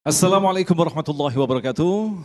Assalamualaikum warahmatullahi wabarakatuh.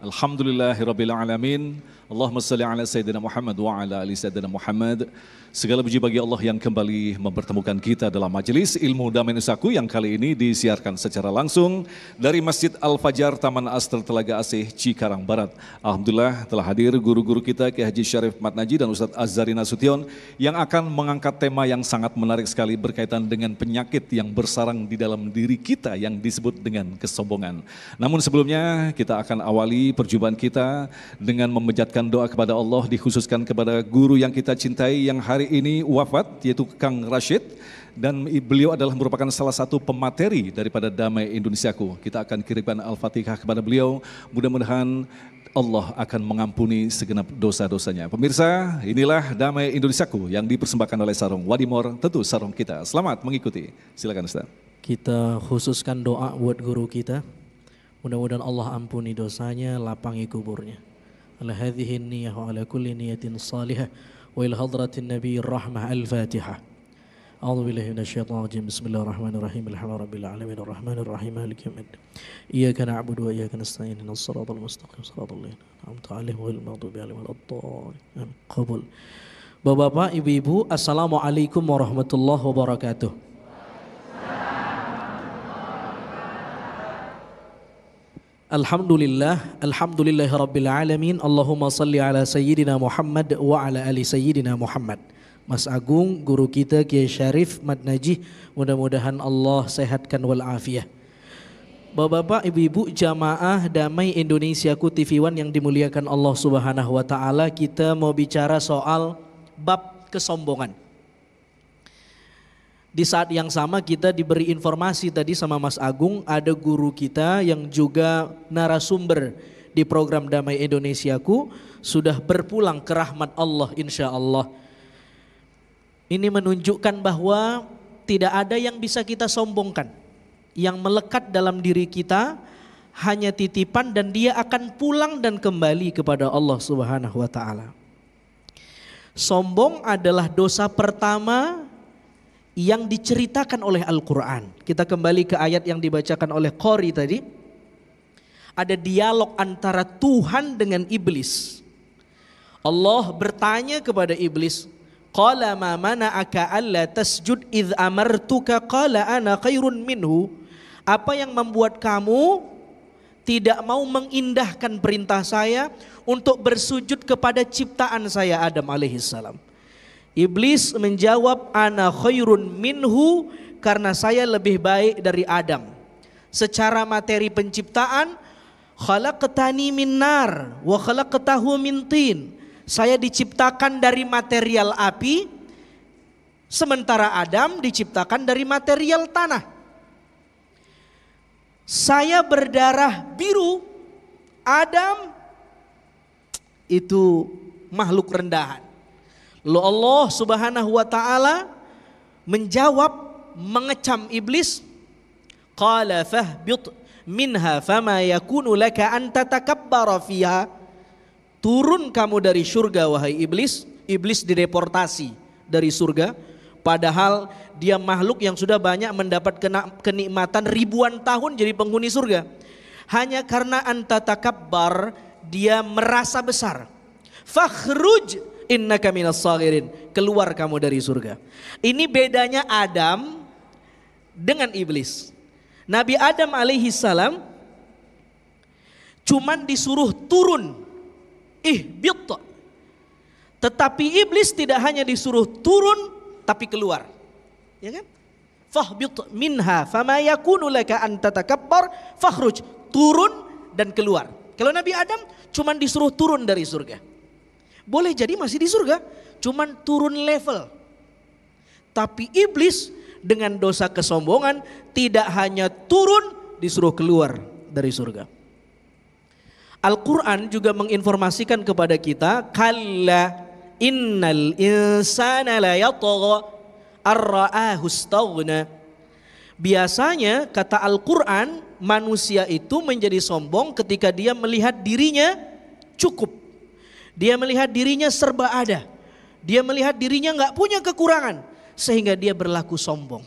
Alhamdulillahirabbil alamin. Allahumma shalli ala sayyidina Muhammad wa ala ali sayyidina Muhammad. Segala puji bagi Allah yang kembali mempertemukan kita dalam majelis Ilmu Damai Nusaku yang kali ini disiarkan secara langsung dari Masjid Al-Fajar Taman Astra Telaga Asih Cikarang Barat. Alhamdulillah telah hadir guru-guru kita Kiai Haji Syarif Matnaji dan Ustadz Azhari Nasution yang akan mengangkat tema yang sangat menarik sekali berkaitan dengan penyakit yang bersarang di dalam diri kita yang disebut dengan kesombongan. Namun sebelumnya kita akan awali perjumpaan kita dengan memanjatkan doa kepada Allah dikhususkan kepada guru yang kita cintai yang hari ini wafat yaitu Kang Rashid dan beliau adalah merupakan salah satu pemateri daripada Damai Indonesiaku. Kita akan kirimkan Al-Fatihah kepada beliau, mudah-mudahan Allah akan mengampuni segenap dosa-dosanya. Pemirsa, inilah Damai Indonesiaku yang dipersembahkan oleh Sarung Wadimor, tentu sarung kita. Selamat mengikuti, silakan Ustaz. Kita khususkan doa buat guru kita, mudah-mudahan Allah ampuni dosanya, lapangi kuburnya. Ala hadhihi niyah wa ala kulli niyatin salihah wa ila hadratin nabiyir rahmah al-fatihah. A'udzu billahi minasyaitonir rajim. Bismillahirrahmanirrahim. Alhamdulillahirabbil alamin arrahmanir rahim maliki yaumiddin. Iyyaka na'budu wa iyyaka nasta'in. Ihdinas siratal mustaqim siratal ladzina an'amta 'alaihim ghairil maghdubi 'alaihim waladdallin. Qabul. Bapak-bapak, ibu-ibu, assalamualaikum warahmatullahi wabarakatuh. Alhamdulillahirabbil alamin. Allahumma salli ala sayyidina Muhammad wa ala ali sayyidina Muhammad. Mas Agung, guru kita Kiai Syarif Matnaji, mudah-mudahan Allah sehatkan wal afiyah. Bapak-bapak, ibu-ibu, jamaah Damai Indonesiaku TV One yang dimuliakan Allah Subhanahu wa taala, kita mau bicara soal bab kesombongan. Di saat yang sama kita diberi informasi tadi sama Mas Agung, ada guru kita yang juga narasumber di program Damai Indonesiaku sudah berpulang ke rahmat Allah insya Allah. Ini menunjukkan bahwa tidak ada yang bisa kita sombongkan. Yang melekat dalam diri kita hanya titipan dan dia akan pulang dan kembali kepada Allah Subhanahu wa taala. Sombong adalah dosa pertama yang diceritakan oleh Al-Quran. Kita kembali ke ayat yang dibacakan oleh Qori tadi. Ada dialog antara Tuhan dengan iblis. Allah bertanya kepada iblis, qala ma mana'aka alla tasjud idh amartuka qala ana khairun minhu. Apa yang membuat kamu tidak mau mengindahkan perintah saya untuk bersujud kepada ciptaan saya Adam alaihissalam? Iblis menjawab, ana khairun minhu, karena saya lebih baik dari Adam. Secara materi penciptaan, khalaqtani min nar wa khalaqtahu min tin. Saya diciptakan dari material api, sementara Adam diciptakan dari material tanah. Saya berdarah biru, Adam itu makhluk rendahan. Lalu Allah Subhanahu wa taala menjawab, mengecam iblis, qala fahbit minha fama yakunu laka an tatakabbara fiha. Turun kamu dari surga wahai iblis. Iblis dideportasi dari surga, padahal dia makhluk yang sudah banyak mendapat kenikmatan ribuan tahun jadi penghuni surga. Hanya karena an tatakabbar, dia merasa besar. Fakhruj innaka minas saghirin, keluar kamu dari surga. Ini bedanya Adam dengan iblis. Nabi Adam alaihi salam cuman disuruh turun, ihbit. Tetapi iblis tidak hanya disuruh turun tapi keluar. Ya kan? Fahbit minha fama yakunu laka an tatakabbar fakhruj, turun dan keluar. Kalau Nabi Adam cuman disuruh turun dari surga. Boleh jadi masih di surga, cuman turun level. Tapi iblis dengan dosa kesombongan tidak hanya turun, disuruh keluar dari surga. Al-Quran juga menginformasikan kepada kita, kalla innal insana la yatgha ar-ra'ahu istaghna. Biasanya kata Al-Quran, manusia itu menjadi sombong ketika dia melihat dirinya cukup. Dia melihat dirinya serba ada. Dia melihat dirinya nggak punya kekurangan. Sehingga dia berlaku sombong.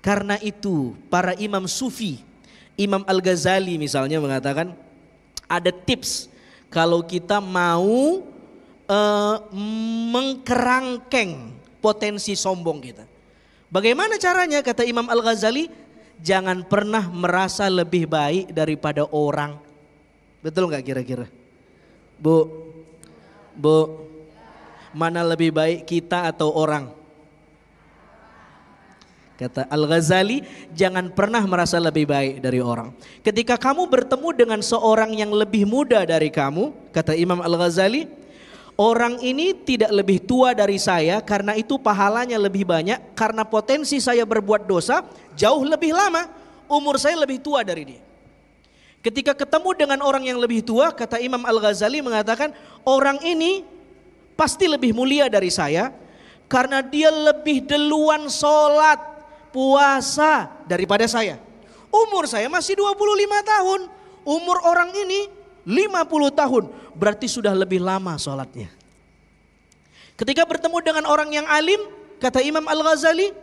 Karena itu para imam sufi Imam Al-Ghazali misalnya mengatakan ada tips kalau kita mau mengkerangkeng potensi sombong kita. Bagaimana caranya? Kata Imam Al-Ghazali, jangan pernah merasa lebih baik daripada orang. Betul nggak kira-kira? Bu, mana lebih baik kita atau orang? Kata Al-Ghazali, jangan pernah merasa lebih baik dari orang. Ketika kamu bertemu dengan seorang yang lebih muda dari kamu, kata Imam Al-Ghazali, orang ini tidak lebih tua dari saya karena itu pahalanya lebih banyak, karena potensi saya berbuat dosa jauh lebih lama, umur saya lebih tua dari dia. Ketika ketemu dengan orang yang lebih tua, kata Imam Al-Ghazali mengatakan, orang ini pasti lebih mulia dari saya karena dia lebih duluan sholat, puasa daripada saya. Umur saya masih 25 tahun, umur orang ini 50 tahun, berarti sudah lebih lama sholatnya. Ketika bertemu dengan orang yang alim, kata Imam Al-Ghazali,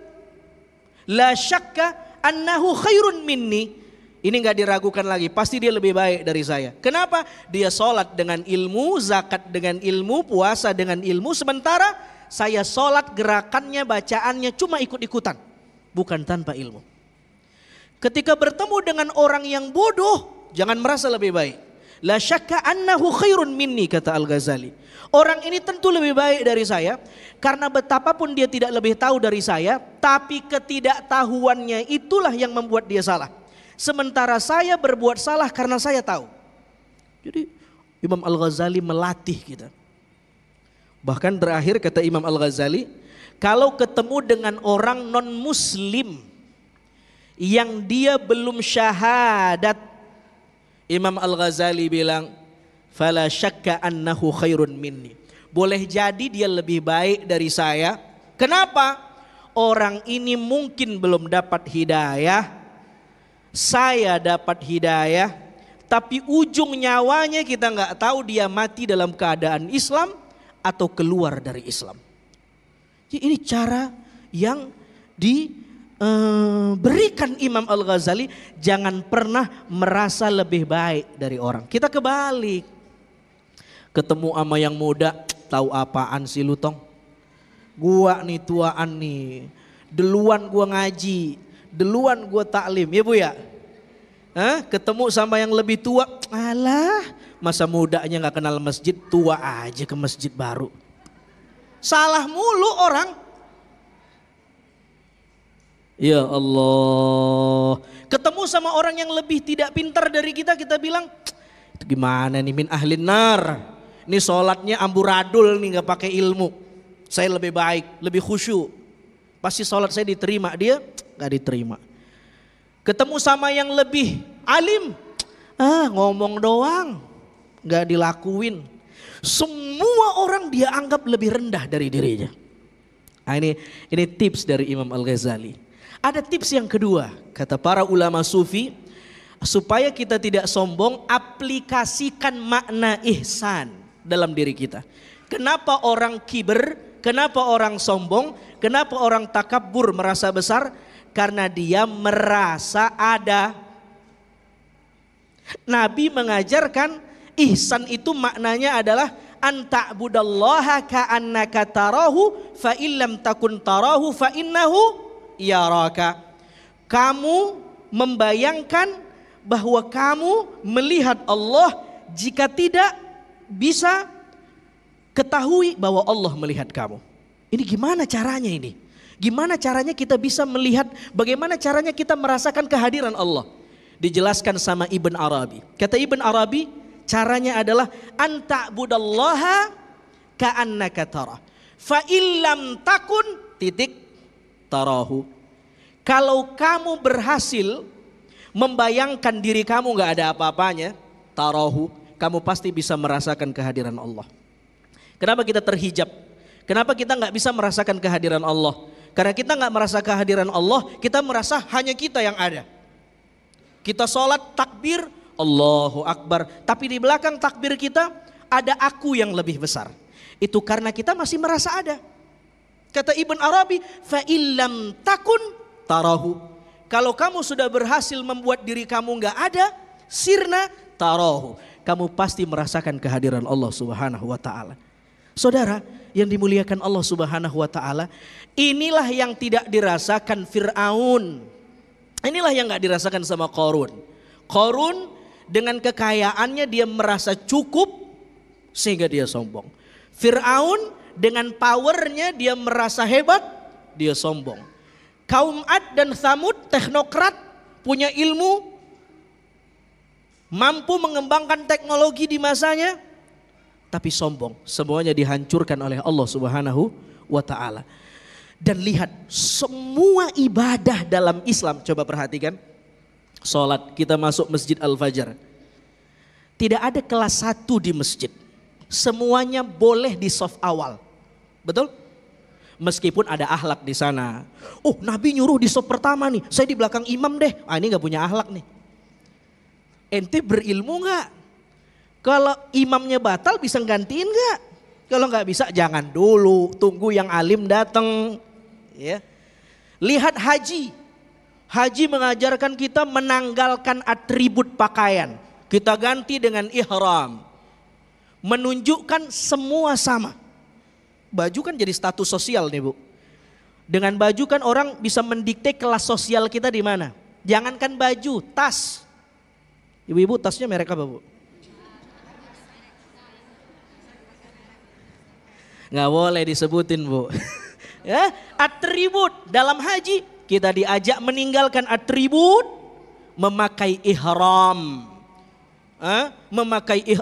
la syakka annahu khairun minni. Ini gak diragukan lagi, pasti dia lebih baik dari saya. Kenapa? Dia sholat dengan ilmu, zakat dengan ilmu, puasa dengan ilmu. Sementara saya sholat gerakannya, bacaannya cuma ikut-ikutan, bukan tanpa ilmu. Ketika bertemu dengan orang yang bodoh, jangan merasa lebih baik. La syakka annahu khairun minni, kata Al-Ghazali. Orang ini tentu lebih baik dari saya karena betapapun dia tidak lebih tahu dari saya, tapi ketidaktahuannya itulah yang membuat dia salah. Sementara saya berbuat salah karena saya tahu. Jadi Imam Al-Ghazali melatih kita. Bahkan terakhir kata Imam Al-Ghazali, kalau ketemu dengan orang non-muslim yang dia belum syahadat, Imam Al-Ghazali bilang, fala syakka annahu khairun minni. Boleh jadi dia lebih baik dari saya. Kenapa? Orang ini mungkin belum dapat hidayah, saya dapat hidayah, tapi ujung nyawanya kita nggak tahu dia mati dalam keadaan Islam atau keluar dari Islam. Jadi ini cara yang diberikan Imam Al-Ghazali, jangan pernah merasa lebih baik dari orang. Kita kebalik, ketemu sama yang muda, tahu apaan sih lu tong? Gua nih tuaan nih, duluan gua ngaji, duluan gua taklim, ya bu ya? Ketemu sama yang lebih tua, alah masa mudanya gak kenal masjid, tua aja ke masjid baru. Salah mulu orang. Ya Allah, ketemu sama orang yang lebih tidak pintar dari kita, kita bilang, itu gimana nih, min ahlin nar. Ini sholatnya amburadul nih, gak pakai ilmu. Saya lebih baik, lebih khusyuk. Pasti sholat saya diterima, dia gak diterima. Ketemu sama yang lebih alim, ngomong doang, gak dilakuin. Semua orang dia anggap lebih rendah dari dirinya. Nah, ini tips dari Imam Al-Ghazali. Ada tips yang kedua, kata para ulama sufi, supaya kita tidak sombong, aplikasikan makna ihsan dalam diri kita. Kenapa orang kiber, kenapa orang sombong, kenapa orang takabur merasa besar? Karena dia merasa ada. Nabi mengajarkan ihsan itu maknanya adalah anta'budallaha ka'annaka tarahu fa illam takun tarahu fa innahu yaraka. Kamu membayangkan bahwa kamu melihat Allah, jika tidak bisa ketahui bahwa Allah melihat kamu. Ini gimana caranya ini? Gimana caranya kita bisa melihat, bagaimana caranya kita merasakan kehadiran Allah? Dijelaskan sama Ibn Arabi. Kata Ibn Arabi, caranya adalah anta'budallaha ka'annaka tarah. Fa illam takun tarahu. Kalau kamu berhasil membayangkan diri kamu gak ada apa-apanya, tarahu, kamu pasti bisa merasakan kehadiran Allah. Kenapa kita terhijab? Kenapa kita gak bisa merasakan kehadiran Allah? Karena kita gak merasa kehadiran Allah, kita merasa hanya kita yang ada. Kita sholat takbir, Allahu Akbar, tapi di belakang takbir kita ada aku yang lebih besar. Itu karena kita masih merasa ada. Kata Ibn Arabi, fa illam takun tarahu. Kalau kamu sudah berhasil membuat diri kamu nggak ada, sirna tarohu. Kamu pasti merasakan kehadiran Allah Subhanahu wa taala. Saudara yang dimuliakan Allah Subhanahu wa taala, inilah yang tidak dirasakan Fir'aun. Inilah yang nggak dirasakan sama Qarun. Qarun dengan kekayaannya dia merasa cukup sehingga dia sombong. Fir'aun dengan powernya dia merasa hebat, dia sombong. Kaum Ad dan Thamud teknokrat, punya ilmu, mampu mengembangkan teknologi di masanya, tapi sombong. Semuanya dihancurkan oleh Allah Subhanahu wa taala. Dan lihat semua ibadah dalam Islam, coba perhatikan. Salat, kita masuk Masjid Al-Fajar. Tidak ada kelas 1 di masjid. Semuanya boleh di saf awal. Betul? Meskipun ada akhlak di sana. Oh, Nabi nyuruh di saf pertama nih, saya di belakang imam deh. Ini gak punya akhlak nih. Ente berilmu gak? Kalau imamnya batal bisa gantiin gak? Kalau gak bisa jangan dulu, tunggu yang alim datang. Ya. Lihat haji. Haji mengajarkan kita menanggalkan atribut pakaian. Kita ganti dengan ihram. Menunjukkan semua sama. Baju kan jadi status sosial nih Bu. Dengan baju kan orang bisa mendikte kelas sosial kita di mana. Jangankan baju, tas. Ibu-ibu tasnya merek apa Bu? Nggak boleh disebutin Bu. Ya, atribut dalam haji kita diajak meninggalkan atribut, memakai ihram.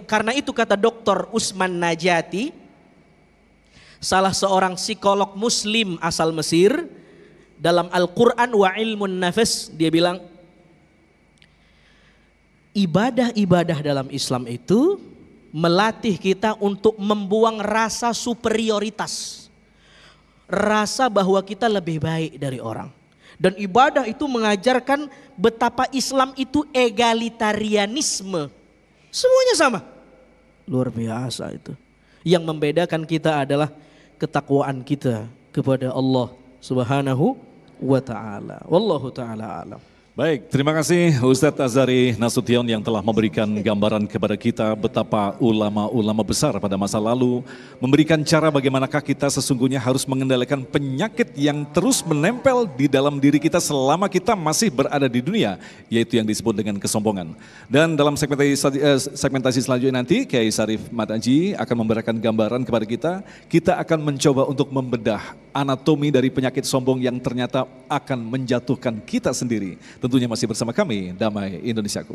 Karena itu kata Dr. Usman Najati, salah seorang psikolog muslim asal Mesir, dalam Al-Quran wa ilmun nafas, dia bilang ibadah-ibadah dalam Islam itu melatih kita untuk membuang rasa superioritas, rasa bahwa kita lebih baik dari orang. Dan ibadah itu mengajarkan betapa Islam itu egalitarianisme, semuanya sama. Luar biasa itu. Yang membedakan kita adalah ketakwaan kita kepada Allah Subhanahu wa taala. Wallahu taala alam. Baik, terima kasih Ustadz Azhari Nasution yang telah memberikan gambaran kepada kita betapa ulama-ulama besar pada masa lalu memberikan cara bagaimanakah kita sesungguhnya harus mengendalikan penyakit yang terus menempel di dalam diri kita selama kita masih berada di dunia, yaitu yang disebut dengan kesombongan. Dan dalam segmentasi selanjutnya nanti Kiai Syarif Madaji akan memberikan gambaran kepada kita akan mencoba untuk membedah anatomi dari penyakit sombong yang ternyata akan menjatuhkan kita sendiri. Tentunya masih bersama kami, Damai Indonesiaku.